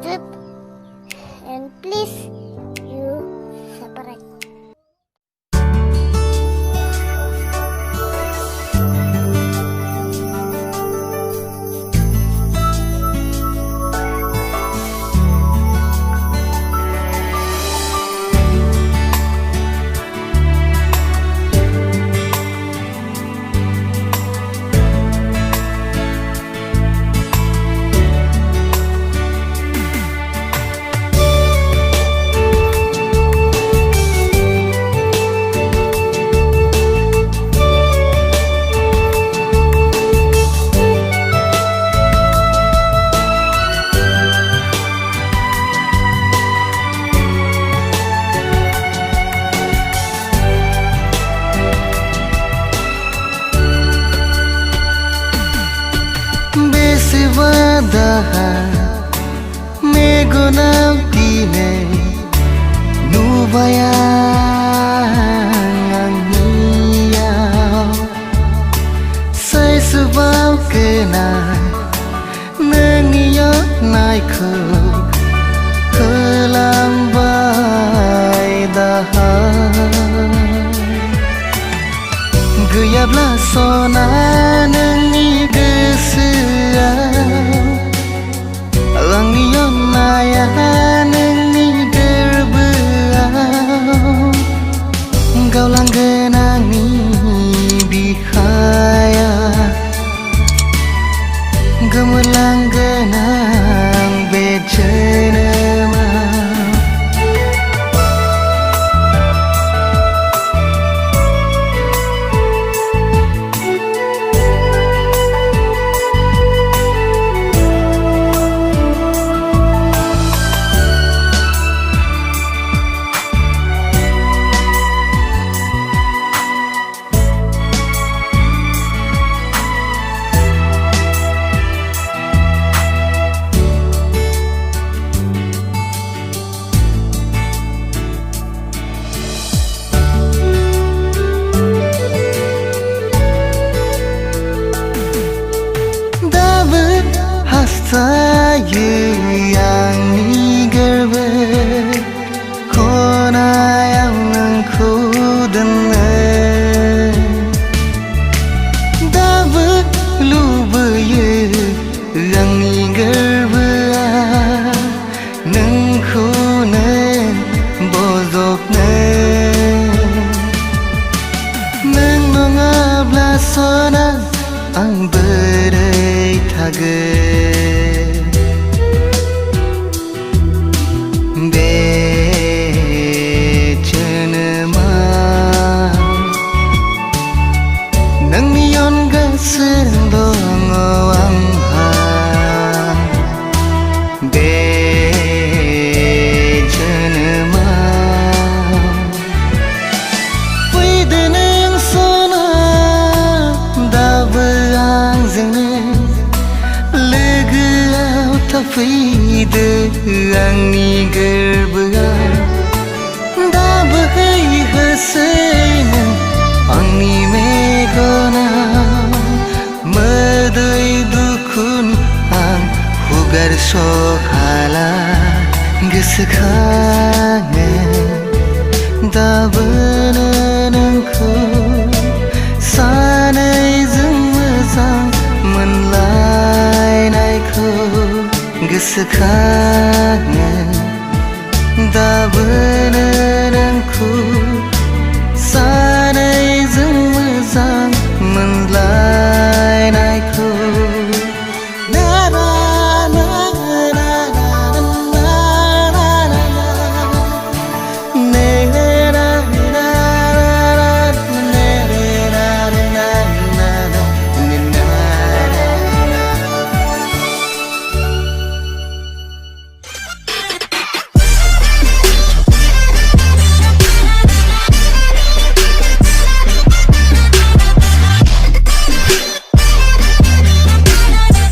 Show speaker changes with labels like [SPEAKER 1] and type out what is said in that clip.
[SPEAKER 1] subscribe and please you separate.
[SPEAKER 2] Megonau tine nubayang ang hiyaw say subao kena nangiyot naiko kelambay dahan guyabla sona nangi geseau ang iyong nayanan ni derbeau Engkau langgenang ni bihaya Gemerlang genang bejenema Saya yang nigerbe kona yang nangku dengar Dapat lubaye yang nigerbe nangku nen bozok nen nang nongabla sona ang berai tage Fide ang ni gerbea da bagai hasen ang ni megona madai dukun ang hugar sokhala gesekhangen da benenangku sanai zengmezang menlainaiku Gesekhangen da benenangku